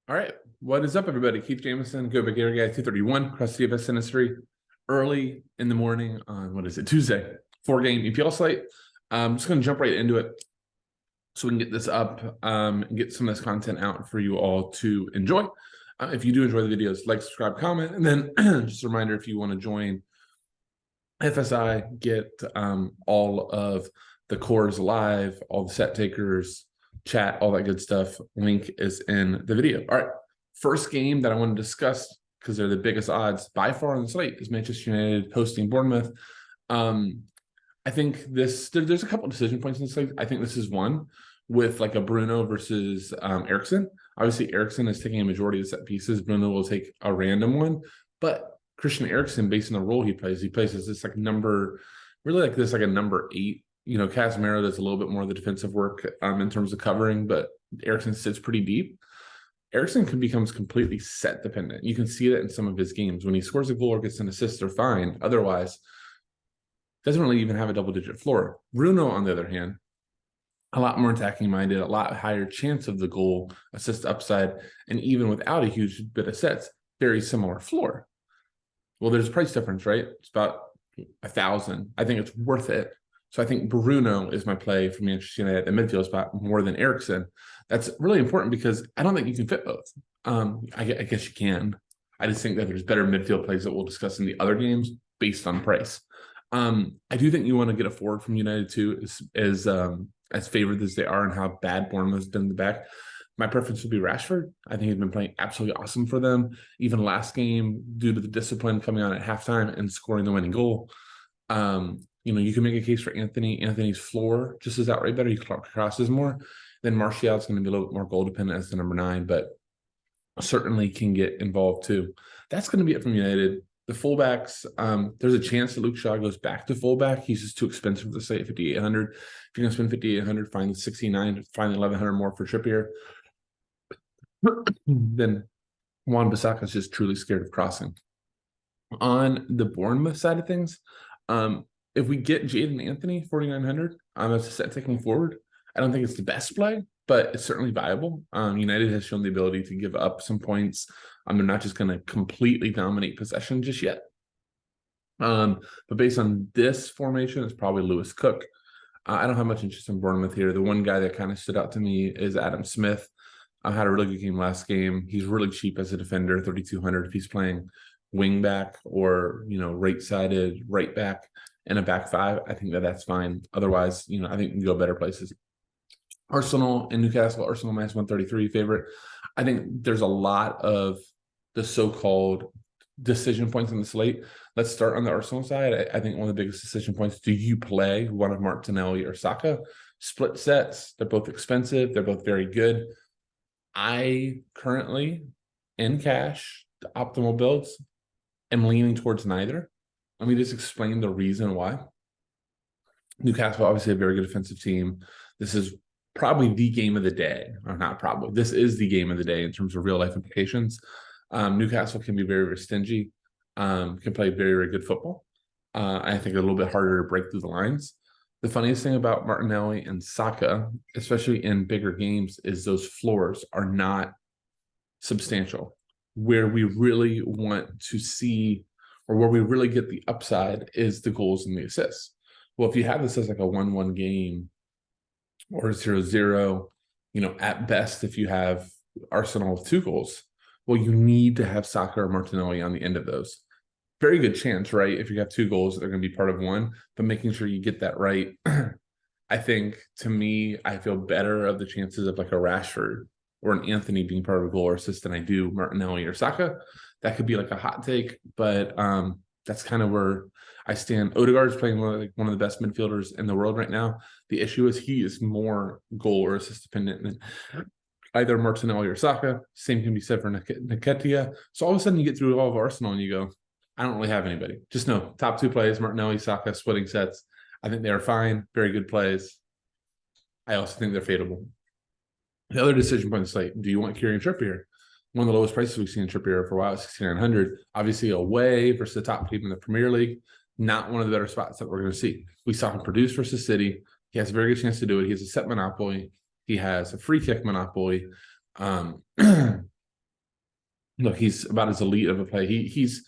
All right. What is up, everybody? Keith Jameson, Go Big Air Guy 231, across the DFS industry, early in the morning on, Tuesday, 4-game EPL slate. I'm just going to jump right into it so we can get this up and get some of this content out for you all to enjoy. If you do enjoy the videos, like, subscribe, comment, and then just a reminder, if you want to join FSI, get all of the cores live, all the set takers, chat, all that good stuff. Link is in the video. All right. First game that I want to discuss, because they're the biggest odds by far on the slate, is Manchester United hosting Bournemouth. I think there's a couple of decision points in the slate. I think this is one with like a Bruno versus Eriksen. Obviously, Eriksen is taking a majority of the set pieces. Bruno will take a random one, but Christian Eriksen, based on the role he plays as this like number 8. Casemiro does a little bit more of the defensive work in terms of covering, but Eriksen sits pretty deep. Eriksen becomes completely set dependent. You can see that in some of his games. When he scores a goal or gets an assist, they're fine. Otherwise, doesn't really even have a double-digit floor. Bruno, on the other hand, a lot more attacking minded, a lot higher chance of the goal, assist upside, and even without a huge bit of sets, very similar floor. Well, there's a price difference, right? It's about 1,000. I think it's worth it. So I think Bruno is my play for Manchester United at the midfield spot more than Eriksen. That's really important because I don't think you can fit both. I guess you can. I just think that there's better midfield plays that we'll discuss in the other games based on price. I do think you want to get a forward from United too, as favored as they are and how bad Bournemouth has been in the back. My preference would be Rashford. I think he's been playing absolutely awesome for them. Even last game, due to the discipline coming on at halftime and scoring the winning goal. You can make a case for Anthony. Anthony's floor just is outright better. He crosses more. Then Martial is going to be a little bit more goal dependent as the number 9, but certainly can get involved too. That's going to be it from United. The fullbacks, there's a chance that Luke Shaw goes back to fullback. He's just too expensive for the slate at 5,800. If you're going to spend 5,800, find the 69, find the 1,100 more for Trippier. Then Wan-Bissaka is just truly scared of crossing. On the Bournemouth side of things, if we get Jadon Anthony 4,900, as a set taking forward, I don't think it's the best play, but it's certainly viable. United has shown the ability to give up some points. They're not just going to completely dominate possession just yet. But based on this formation, it's probably Lewis Cook. I don't have much interest in Bournemouth here. The one guy that kind of stood out to me is Adam Smith. Had a really good game last game. He's really cheap as a defender, 3,200 if he's playing wing back or right-sided right back in a back 5. I think that's fine. Otherwise, I think we can go better places. Arsenal and Newcastle. Arsenal minus 133 favorite. I think there's a lot of the so-called decision points on the slate. Let's start on the Arsenal side. I think one of the biggest decision points, do you play one of Martinelli or Saka? Split sets. They're both expensive. They're both very good. I currently, in cash, the optimal builds, am leaning towards neither. Let me just explain the reason why. Newcastle, obviously a very good defensive team. This is probably the game of the day, or not probably. This is the game of the day in terms of real life implications. Newcastle can be very, very stingy, can play very, very good football. I think a little bit harder to break through the lines. The funniest thing about Martinelli and Saka, especially in bigger games, is those floors are not substantial. Where we really want to see, or where we really get the upside, is the goals and the assists. Well, if you have this as like a 1-1 game or 0-0, at best, if you have Arsenal with 2 goals, well, you need to have Saka or Martinelli on the end of those. Very good chance, right? If you have 2 goals, they're going to be part of one, but making sure you get that right. I think, to me, I feel better of the chances of like a Rashford or an Anthony being part of a goal or assist than I do Martinelli or Saka. That could be like a hot take, but that's kind of where I stand. Odegaard is playing one of the best midfielders in the world right now. The issue is he is more goal or assist dependent than either Martinelli or Saka. Same can be said for Nketiah. So all of a sudden you get through all of Arsenal and you go, I don't really have anybody. Just know top 2 plays, Martinelli, Saka, splitting sets. I think they are fine. Very good plays. I also think they're fadeable. The other decision point is like, do you want Kieran Trippier? One of the lowest prices we've seen in Trippier for a while is 6,900. Obviously away versus the top team in the Premier League. Not one of the better spots that we're going to see. We saw him produce versus City. He has a very good chance to do it. He has a set monopoly. He has a free kick monopoly. Look, he's about as elite of a play. He's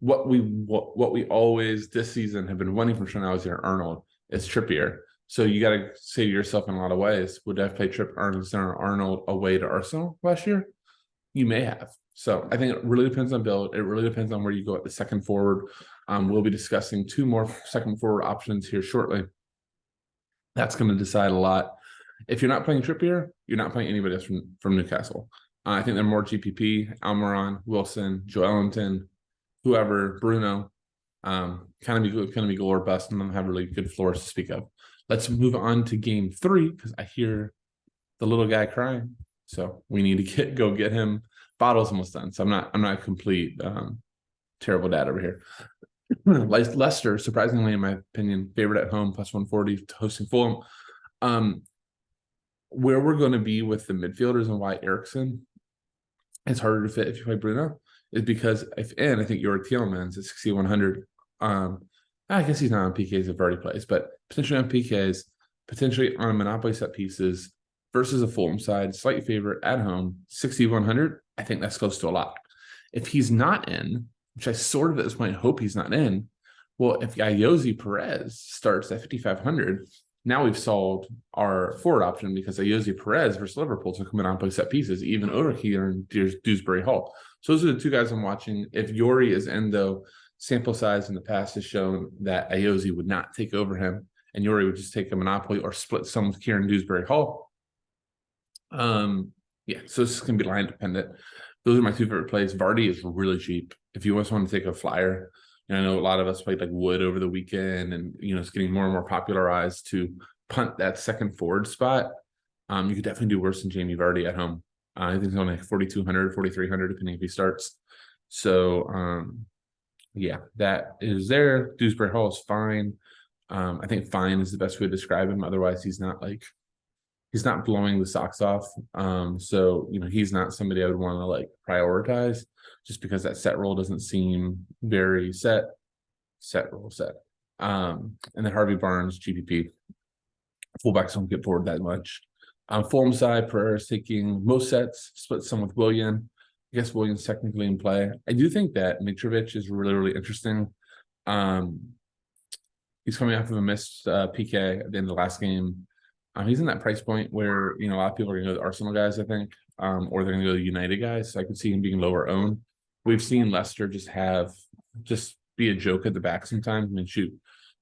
what we always this season have been wanting from Sean Arnold is Trippier. So you got to say to yourself in a lot of ways, would I play Arnold away to Arsenal last year? You may have. So I think it really depends on build. It really depends on where you go at the second forward. We'll be discussing 2 more second forward options here shortly. That's going to decide a lot. If you're not playing Trippier, you're not playing anybody else from Newcastle. I think they're more GPP, Almiron, Wilson, Joelinton, whoever, Bruno. Kind of be goal or bust, and then have really good floors to speak of. Let's move on to game 3 because I hear the little guy crying. So we need to go get him. Bottle's almost done. So I'm not a complete terrible dad over here. Leicester, surprisingly, in my opinion, favorite at home, plus 140 hosting Fulham. Where we're going to be with the midfielders and why Eriksen is harder to fit if you play Bruno is because I think Yuri Tielemans at 6,100. I guess he's not on PKs if already plays, but potentially on PKs, potentially on Monopoly set pieces versus a Fulham side, slight favorite at home, 6,100. I think that's close to a lot. If he's not in, which I sort of at this point hope he's not in, well, if Ayoze Perez starts at 5,500, now we've solved our forward option because Ayoze Perez versus Liverpool took him on set pieces, even Odegaard and Dewsbury Hall. So those are the 2 guys I'm watching. If Yori is in, though, sample size in the past has shown that Ayoze would not take over him, and Yori would just take a monopoly or split some with Kieran Dewsbury Hall. Yeah, so this is going to be line dependent. Those are my 2 favorite plays. Vardy is really cheap. If you just want to take a flyer, and I know a lot of us played like Wood over the weekend, and it's getting more and more popularized to punt that second forward spot. You could definitely do worse than Jamie Vardy at home. I think it's only like 4,200, 4,300, depending if he starts. So, yeah, that is there. Dewsbury Hall is fine. I think fine is the best way to describe him. Otherwise, he's not blowing the socks off. So, he's not somebody I would want to like prioritize just because that set roll doesn't seem very set. And then Harvey Barnes, GPP. Fullbacks don't get forward that much. Fulham side, Pereira is taking most sets, split some with Willian. I guess Willian's technically in play. I do think that Mitrovic is really, really interesting. He's coming off of a missed PK at the end of the last game. He's in that price point where, a lot of people are going to go to Arsenal guys, I think, or they're going to go to United guys. So I could see him being lower owned. We've seen Leicester just be a joke at the back sometimes. Shoot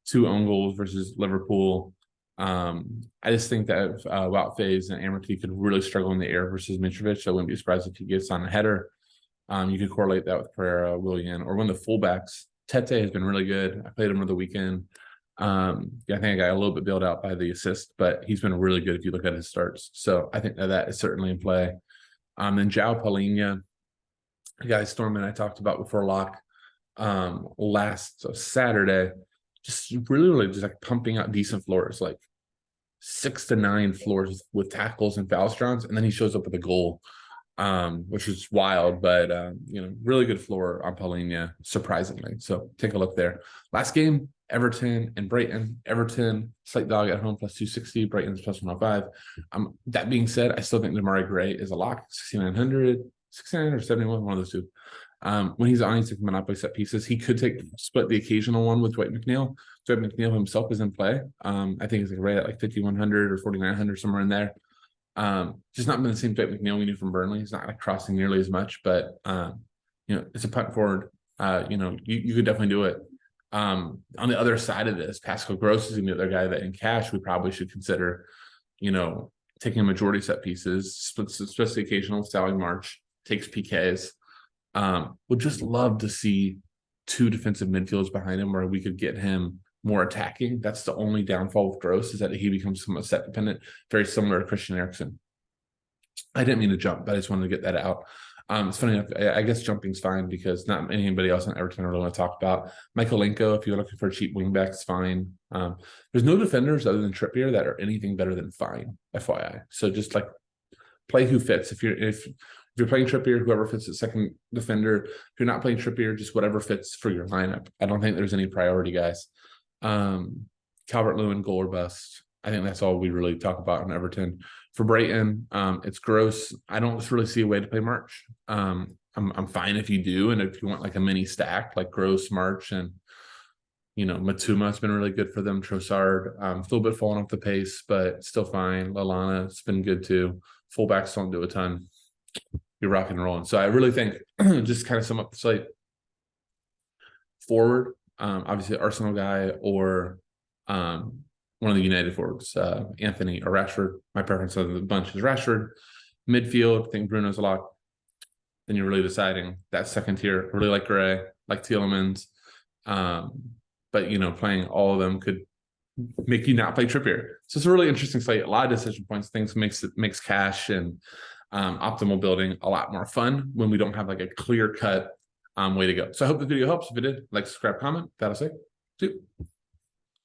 2 own goals versus Liverpool. I just think that Wout Faze and Amity could really struggle in the air versus Mitrovic. So I wouldn't be surprised if he gets on a header. You could correlate that with Pereira, Willian, or one of the fullbacks. Tete has been really good. I played him over the weekend. I think I got a little bit bailed out by the assist, but he's been really good if you look at his starts. So I think that is certainly in play. Then João Palhinha, the guy Storman I talked about before lock last Saturday, just really just like pumping out decent floors, like 6 to 9 floors with tackles and foul shots, and then he shows up with a goal, which is wild, but really good floor on Palhinha, surprisingly. So take a look there. Last game, Everton and Brighton. Everton, slight dog at home, plus 260. Brighton's plus 105. That being said, I still think Demarai Gray is a lock, 6,900, 6,900 or 71, one of those 2. When he's on, he's taking Monopoly set pieces. He could split the occasional one with Dwight McNeil. Dwight McNeil himself is in play. I think he's like right at like 5,100 or 4,900, somewhere in there. Just not been the same Dwight McNeil we knew from Burnley. He's not like crossing nearly as much, but it's a punt forward. You could definitely do it. On the other side of this, Pascal Gross is the other guy that in cash we probably should consider, taking a majority set pieces, splits the occasional, Sally March, takes PKs. Would just love to see 2 defensive midfielders behind him where we could get him more attacking. That's the only downfall with Gross, is that he becomes somewhat set dependent, very similar to Christian Eriksen. I didn't mean to jump, but I just wanted to get that out. It's funny enough, I guess jumping's fine because not anybody else on Everton I really want to talk about. Michael Lenko, if you're looking for a cheap wingback, it's fine. There's no defenders other than Trippier that are anything better than fine, FYI. So just like play who fits. If you're playing Trippier, whoever fits the second defender. If you're not playing Trippier, just whatever fits for your lineup. I don't think there's any priority guys. Calvert-Lewin, goal or bust. I think that's all we really talk about on Everton. For Brighton, it's Gross. I don't really see a way to play March. I'm fine if you do. And if you want like a mini stack, like Gross, March, and Matuma has been really good for them. Trossard, a little bit falling off the pace, but still fine. Lalana, it's been good too. Fullbacks don't do a ton. You're rocking and rolling. So I really think just kind of sum up the slate. Forward, obviously Arsenal guy or one of the United forwards, Anthony or Rashford. My preference of the bunch is Rashford. Midfield, I think Bruno's a lot. Then you're really deciding that second tier. Really like Gray, like Tielemans. But playing all of them could make you not play Trippier. So it's a really interesting slate. A lot of decision points. Things makes cash and optimal building a lot more fun when we don't have like a clear cut way to go. So I hope the video helps. If it did, like, subscribe, comment. That'll say. See you.